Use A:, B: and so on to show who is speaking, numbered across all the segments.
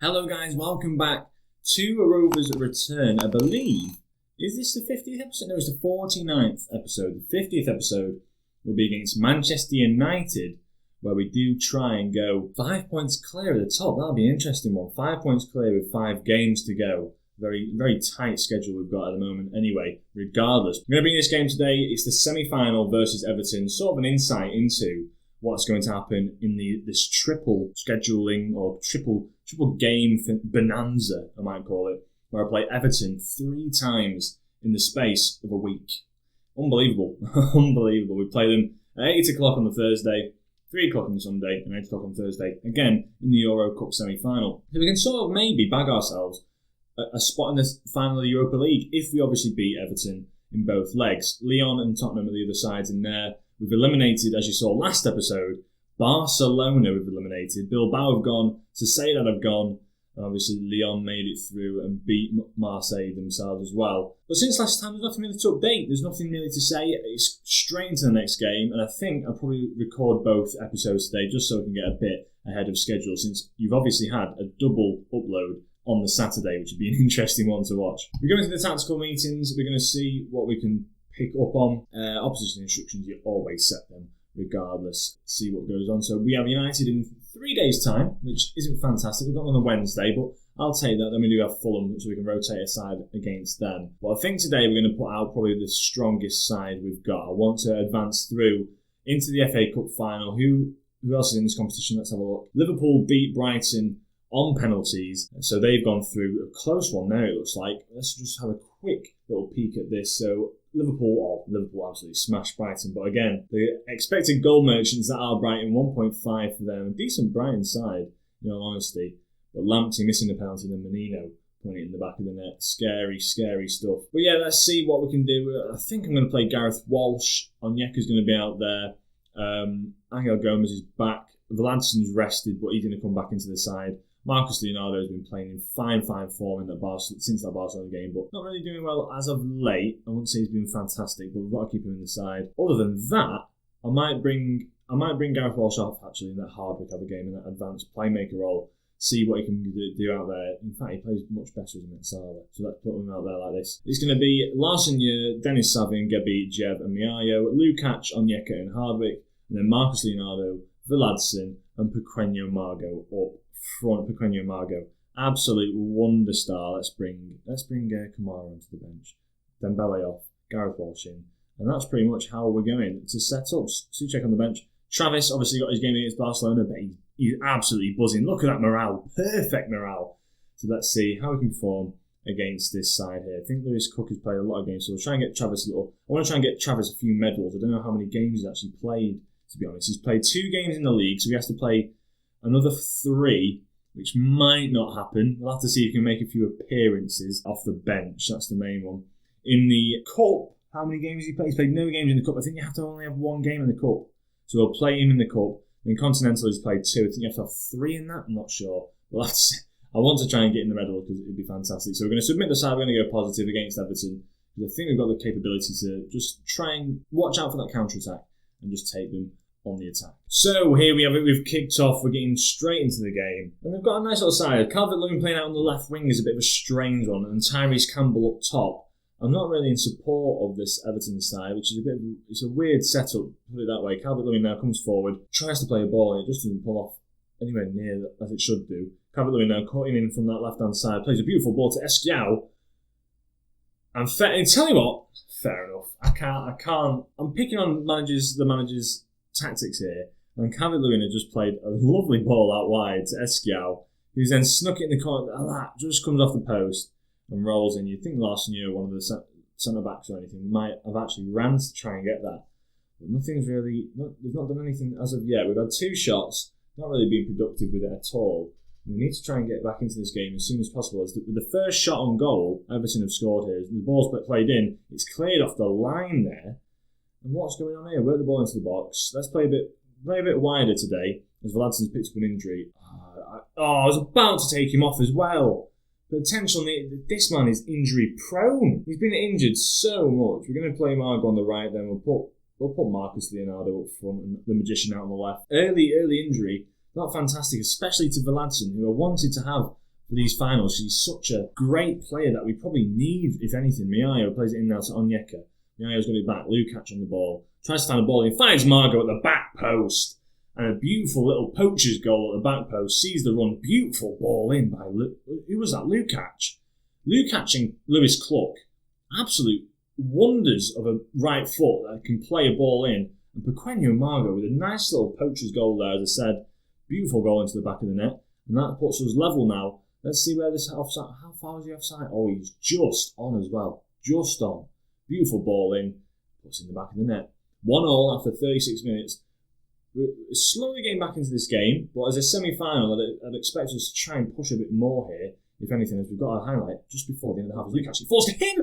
A: Hello guys, welcome back to a Rovers return. I believe, is this the 50th episode? No, it's the 49th episode. The 50th episode will be against Manchester United, where we do try and go 5 points clear at the top. That'll be an interesting one. 5 points clear with 5 games to go. Very, very tight schedule we've got at the moment. Anyway, regardless, we're going to bring this game today. It's the semi-final versus Everton. Sort of an insight into what's going to happen in this triple scheduling or triple game bonanza, I might call it, where I play Everton 3 times in the space of a week. Unbelievable. Unbelievable. We play them at 8 o'clock on the Thursday, 3 o'clock on the Sunday, and 8 o'clock on Thursday, again in the Euro Cup semi-final. So we can sort of maybe bag ourselves a spot in the final of the Europa League if we obviously beat Everton in both legs. Lyon and Tottenham are the other sides in there. We've eliminated, as you saw last episode, Barcelona we've eliminated. Bilbao have gone, Sociedad have gone, and obviously Lyon made it through and beat Marseille themselves as well. But since last time, there's nothing really to update. There's nothing really to say. It's straight into the next game, and I think I'll probably record both episodes today just so we can get a bit ahead of schedule, since you've obviously had a double upload on the Saturday, which would be an interesting one to watch. We're going to the tactical meetings. We're going to see what we can pick up on. Opposition instructions, you always set them regardless. See what goes on. So we have United in 3 days' time, which isn't fantastic. We've got them on a Wednesday, but I'll take that. Then we do have Fulham, so we can rotate aside against them. But I think today we're going to put out probably the strongest side we've got. I want to advance through into the FA Cup final. Who else is in this competition? Let's have a look. Liverpool beat Brighton on penalties, so they've gone through a close one there, it looks like. Let's just have a quick little peek at this. So Liverpool absolutely smashed Brighton, but again, the expected goal merchants that are Brighton, 1.5 for them. A decent Brighton side, in all honesty. But Lamptey missing the penalty, then Menino putting it in the back of the net. Scary, scary stuff. But yeah, let's see what we can do. I think I'm going to play Gareth Walsh. Onyeka's going to be out there. Angel Gomez is back. Vladson's rested, but he's going to come back into the side. Marcus Leonardo has been playing in fine form since that Barcelona game, but not really doing well as of late. I wouldn't say he's been fantastic, but we've got to keep him in the side. Other than that, I might bring Gareth Walsh off actually in that Hardwick other game, in that advanced playmaker role. See what he can do out there. In fact, he plays much better as a Metsala, so let's put him out there like this. It's going to be Larson, Dennis Savin, Gebi, Jeb, and Miayo, Lukac, Onyeka, and Hardwick, and then Marcus Leonardo, Vladson, and Pequeno Margot up front. Pequeno Margot, absolute wonder star. Let's bring Kamara onto the bench, Dembele off, Gareth Walsh in, and that's pretty much how we're going to set up. Souček on the bench. Travis obviously got his game against Barcelona, but he's absolutely buzzing. Look at that morale, perfect morale. So let's see how we can perform against this side here. I think Lewis Cook has played a lot of games, so we'll try and get Travis I want to try and get Travis a few medals. I don't know how many games he's actually played, to be honest. He's played 2 games in the league, so he has to play another 3, which might not happen. We'll have to see if he can make a few appearances off the bench. That's the main one. In the Cup, how many games has he played? He's played no games in the Cup. I think you have to only have 1 game in the Cup. So we'll play him in the Cup. In Continental, he's played 2. I think you have to have 3 in that. I'm not sure. We'll have to see. I want to try and get in the medal because it would be fantastic. So we're going to submit the side. We're going to go positive against Everton, because I think we've got the capability to just try and watch out for that counter-attack and just take them on the attack. So here we have it. We've kicked off. We're getting straight into the game. And they've got a nice little side. Calvert-Lewin playing out on the left wing is a bit of a strange one. And Tyrese Campbell up top. I'm not really in support of this Everton side, which is it's a weird setup, put it that way. Calvert-Lewin now comes forward, tries to play a ball, and it just doesn't pull off anywhere near as it should do. Calvert-Lewin now cutting in from that left-hand side, plays a beautiful ball to Esquiao. And tell you what, fair enough. I can't. I'm picking on the manager's tactics here. And Calvert-Lewin had just played a lovely ball out wide to Esquiao, who's then snuck it in the corner. That just comes off the post and rolls in. You'd think Larson, one of the centre-backs or anything, might have actually ran to try and get that. But nothing's really... They've not done anything as of yet. We've had 2 shots, not really been productive with it at all. And we need to try and get back into this game as soon as possible. With the first shot on goal, Everton have scored here. The ball's played in. It's cleared off the line there. And what's going on here? Work the ball into the box. Let's play a bit wider today, as Vladson's picked up an injury. I was about to take him off as well. Potentially, this man is injury prone. He's been injured so much. We're going to play Margot on the right, then we'll put Marcus Leonardo up front and the Magician out on the left. Early injury, not fantastic, especially to Vladson, who I wanted to have for these finals. He's such a great player that we probably need, if anything. Miayo plays it in now to Onyeka. Miayo's got it back. Lukacs on the ball. Tries to find the ball in. Finds Margot at the back post. And a beautiful little poacher's goal at the back post. Sees the run. Beautiful ball in by... who was that? Lukacs. Lukacs and Lewis Cluck. Absolute wonders of a right foot that can play a ball in. And Pequeno Margot with a nice little poacher's goal there, as I said. Beautiful goal into the back of the net. And that puts us level now. Let's see where this offside... How far is he offside? Oh, he's just on as well. Just on. Beautiful ball in. Puts in the back of the net. 1-1 after 36 minutes. We're slowly getting back into this game, but as a semi-final, I'd expect us to try and push a bit more here. If anything, as we've got a highlight just before the end of the half. Luke actually forced to him.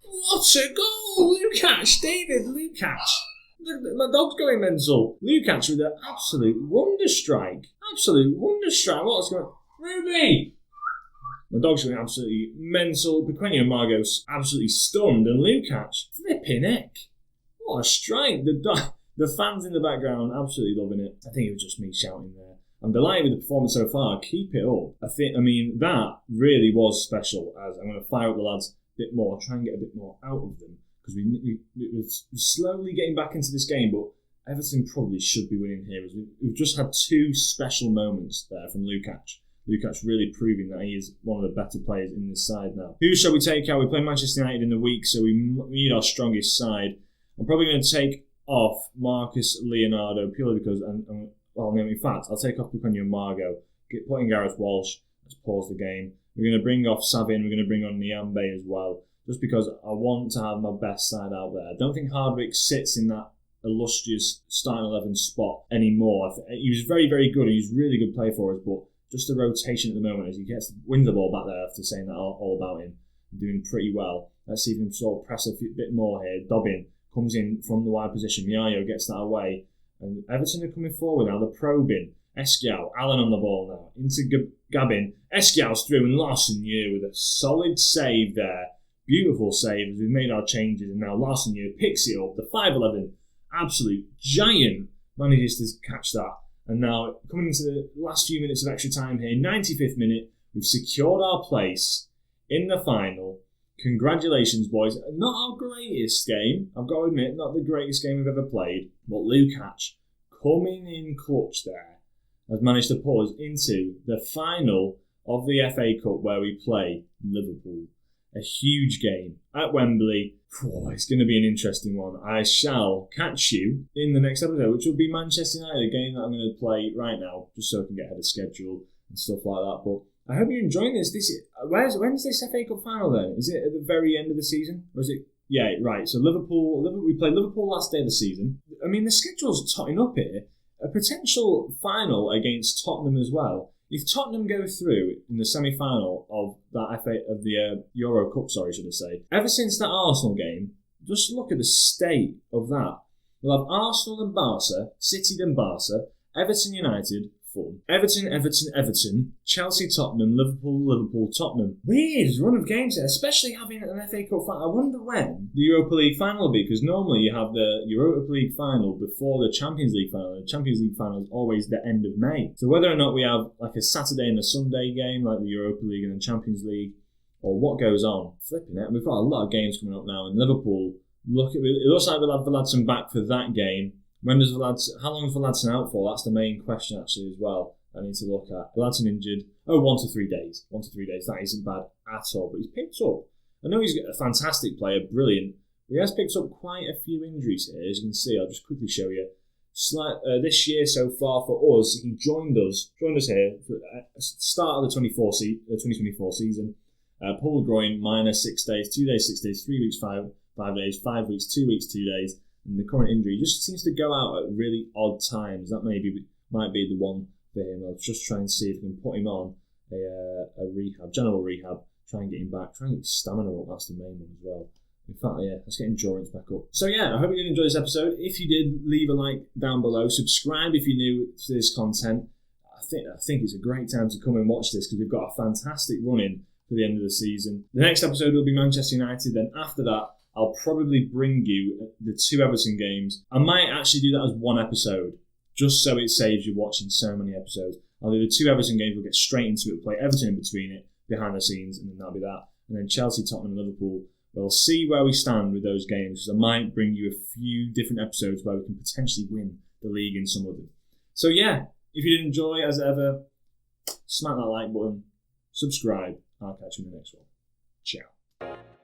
A: What a goal! Lukacs, David Lukacs. My dog's going mental. Lukacs with an absolute wonder strike. Absolute wonder strike. What's going on? Ruby! My dog's going absolutely mental. Pequeno Margot's absolutely stunned. And Lukacs, flipping heck. What a strike. The fans in the background absolutely loving it. I think it was just me shouting there. I'm delighted with the performance so far. Keep it up. That really was special. As I'm going to fire up the lads a bit more, try and get a bit more out of them. Because we're slowly getting back into this game, but Everton probably should be winning here. As we've just had two special moments there from Lukacs. Lukacs really proving that he is one of the better players in this side now. Who shall we take out? We play Manchester United in the week, so we need our strongest side. I'm probably going to take off Marcus Leonardo purely because, in fact, I'll take off Pequeno Margot, put in Gareth Walsh. Let's pause the game. We're going to bring off Savin. We're going to bring on Niambe as well, just because I want to have my best side out there. I don't think Hardwick sits in that illustrious starting 11 spot anymore. He was very, very good. He's a really good player for us, but just a rotation at the moment as he wins the ball back there after saying that all about him. Doing pretty well. Let's see if we can sort of press a bit more here. Dobbin comes in from the wide position. Miayo gets that away. And Everton are coming forward now. They're probing. Eskial, Allen on the ball now. Into Gabin. Eskial's through and Larsen-Yer with a solid save there. Beautiful save as we've made our changes. And now Larsen-Yer picks it up. The 5'11", absolute giant, manages to catch that. And now, coming into the last few minutes of extra time here, 95th minute, we've secured our place in the final. Congratulations, boys. Not our greatest game, I've got to admit, not the greatest game we've ever played, but Lukacs, coming in clutch there, has managed to put us into the final of the FA Cup where we play Liverpool. A huge game at Wembley. It's going to be an interesting one. I shall catch you in the next episode, which will be Manchester United, a game that I'm going to play right now, just so I can get ahead of schedule and stuff like that. But I hope you're enjoying this. When's this FA Cup final then? Is it at the very end of the season? Or is it? Yeah, right. So Liverpool, we played Liverpool last day of the season. I mean, the schedule's totting up here. A potential final against Tottenham as well. If Tottenham go through in the semi-final of the Euro Cup, should I say, ever since that Arsenal game, just look at the state of that. We'll have Arsenal and Barca, City then Barca, Everton United, Fulham, Everton, Chelsea, Tottenham, Liverpool, Tottenham. Weird run of games there, especially having an FA Cup final. I wonder when the Europa League final will be, because normally you have the Europa League final before the Champions League final. The Champions League final is always the end of May. So whether or not we have like a Saturday and a Sunday game like the Europa League and the Champions League, or what goes on, flipping it. We've got a lot of games coming up now in Liverpool. It looks like we'll have Vladson back for that game. How long is Vladson out for? That's the main question actually as well. I need to look at. Vladson injured. 1 to 3 days. 1 to 3 days. That isn't bad at all. But he's picked up. I know he's a fantastic player, brilliant. But he has picked up quite a few injuries here. As you can see, I'll just quickly show you. This year so far for us, he joined us here at the start of the 2024 season. Pulled groin, minor 6 days, 2 days, 6 days, 3 weeks, 5 days, 5 weeks, 2 weeks, 2 days. And the current injury just seems to go out at really odd times. That might be the one for him. I'll just try and see if we can put him on a general rehab, try and get him back, try and get stamina up. That's the main one as well. In fact, yeah, let's get endurance back up. So yeah, I hope you did enjoy this episode. If you did, leave a like down below. Subscribe if you're new to this content. I think it's a great time to come and watch this because we've got a fantastic run in for the end of the season. The next episode will be Manchester United. Then after that, I'll probably bring you the 2 Everton games. I might actually do that as one episode, just so it saves you watching so many episodes. I'll do the 2 Everton games, we'll get straight into it, we'll play Everton in between it, behind the scenes, and then that'll be that. And then Chelsea, Tottenham, Liverpool, we'll see where we stand with those games, because I might bring you a few different episodes where we can potentially win the league in some of them. So yeah, if you did enjoy, as ever, smack that like button, subscribe, I'll catch you in the next one. Ciao.